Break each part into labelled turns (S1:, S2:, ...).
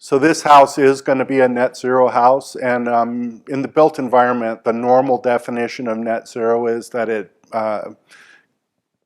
S1: So this house is going to be a net zero house, and in the built environment, the normal definition of net zero is that it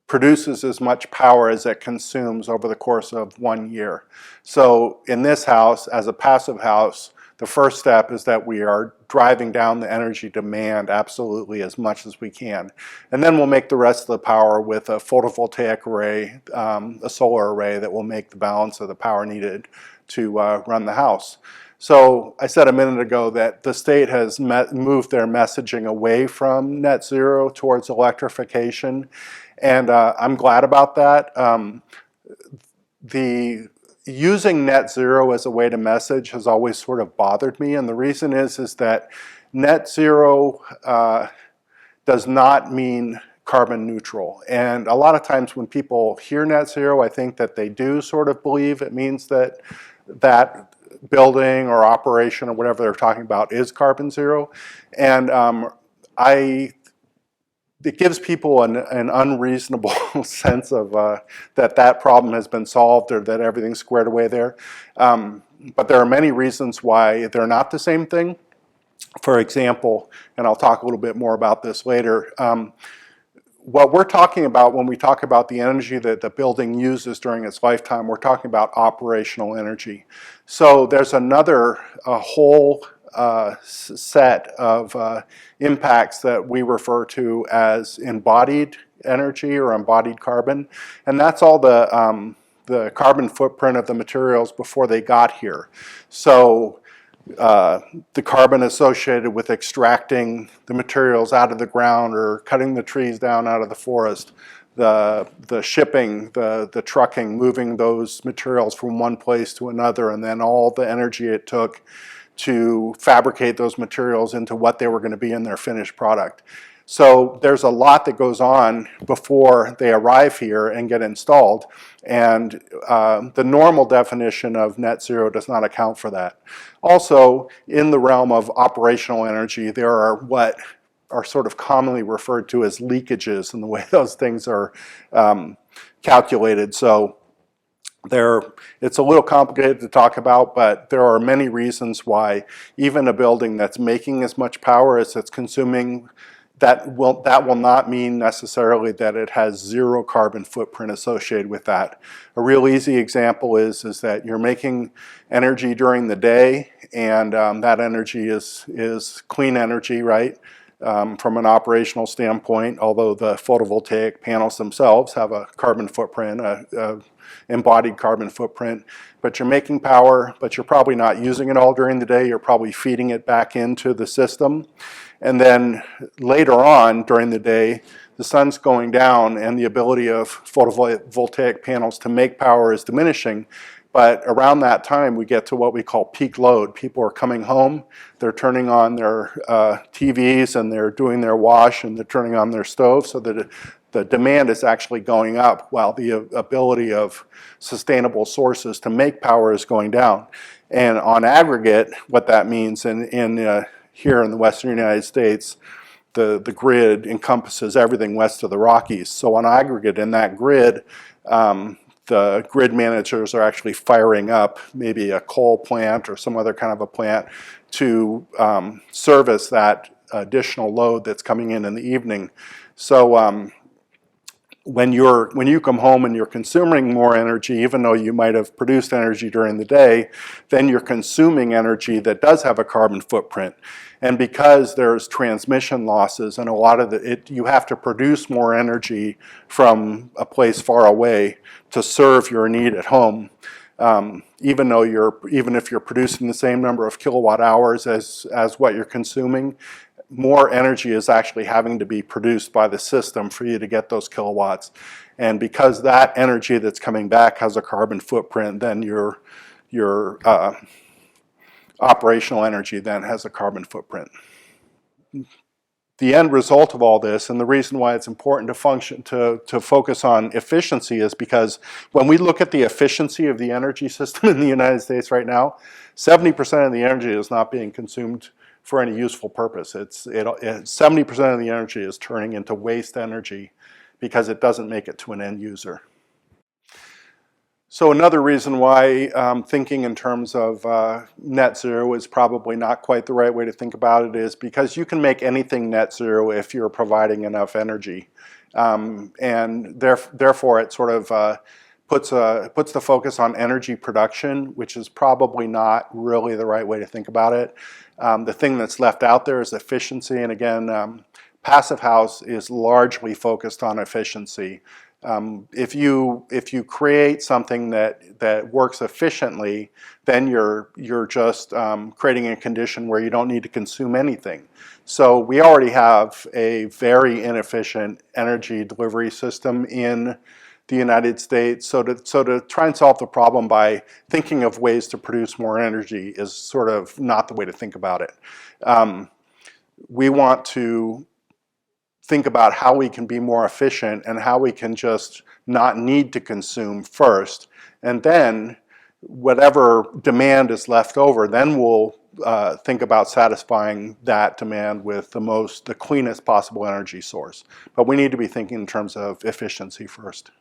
S1: produces as much power as it consumes over the course of 1 year. So in this house, as a passive house, the first step is that we are driving down the energy demand absolutely as much as we can. And then we'll make the rest of the power with a photovoltaic array, a solar array that will make the balance of the power needed to run the house. So I said a minute ago that the state has moved their messaging away from net zero towards electrification, and I'm glad about that. Using net zero as a way to message has always sort of bothered me, and the reason is that net zero does not mean carbon neutral. And a lot of times when people hear net zero, I think that they do sort of believe it means that that building or operation or whatever they're talking about is carbon zero. And it gives people an unreasonable sense of that problem has been solved or that everything's squared away there. But there are many reasons why they're not the same thing. For example, and I'll talk a little bit more about this later, what we're talking about when we talk about the energy that the building uses during its lifetime, we're talking about operational energy. So there's a whole set of impacts that we refer to as embodied energy or embodied carbon, and that's all the carbon footprint of the materials before they got here. So the carbon associated with extracting the materials out of the ground or cutting the trees down out of the forest, the shipping, the trucking, moving those materials from one place to another, and then all the energy it took to fabricate those materials into what they were going to be in their finished product. So there's a lot that goes on before they arrive here and get installed, and the normal definition of net zero does not account for that. Also, in the realm of operational energy, there are what are sort of commonly referred to as leakages in the way those things are calculated. So it's a little complicated to talk about, but there are many reasons why even a building that's making as much power as it's consuming, that will not mean necessarily that it has zero carbon footprint associated with that. A real easy example is that you're making energy during the day, and that energy is clean energy, right? From an operational standpoint, although the photovoltaic panels themselves have a carbon footprint, a embodied carbon footprint, but you're making power, but you're probably not using it all during the day. You're probably feeding it back into the system. And then later on during the day, the sun's going down and the ability of photovoltaic panels to make power is diminishing. But around that time, we get to what we call peak load. People are coming home, they're turning on their TVs and they're doing their wash and they're turning on their stove, so that the demand is actually going up while the ability of sustainable sources to make power is going down. And on aggregate, what that means here in the Western United States, the grid encompasses everything west of the Rockies. So on aggregate in that grid, the grid managers are actually firing up maybe a coal plant or some other kind of a plant to service that additional load that's coming in the evening. So when you come home and you're consuming more energy, even though you might have produced energy during the day, then you're consuming energy that does have a carbon footprint. And because there's transmission losses and a lot of you have to produce more energy from a place far away to serve your need at home. Even if you're producing the same number of kilowatt hours as what you're consuming, more energy is actually having to be produced by the system for you to get those kilowatts. And because that energy that's coming back has a carbon footprint, then your operational energy then has a carbon footprint. The end result of all this, and the reason why it's important to focus on efficiency, is because when we look at the efficiency of the energy system in the United States right now, 70% of the energy is not being consumed for any useful purpose. 70% of the energy is turning into waste energy because it doesn't make it to an end user. So another reason why thinking in terms of net zero is probably not quite the right way to think about it is because you can make anything net zero if you're providing enough energy. And therefore it sort of puts the focus on energy production, which is probably not really the right way to think about it. The thing that's left out there is efficiency, and again, Passive House is largely focused on efficiency. If you create something that works efficiently, then you're just creating a condition where you don't need to consume anything. So we already have a very inefficient energy delivery system in the United States. So to try and solve the problem by thinking of ways to produce more energy is sort of not the way to think about it. We want to think about how we can be more efficient and how we can just not need to consume first. And then whatever demand is left over, then we'll think about satisfying that demand with the cleanest possible energy source. But we need to be thinking in terms of efficiency first.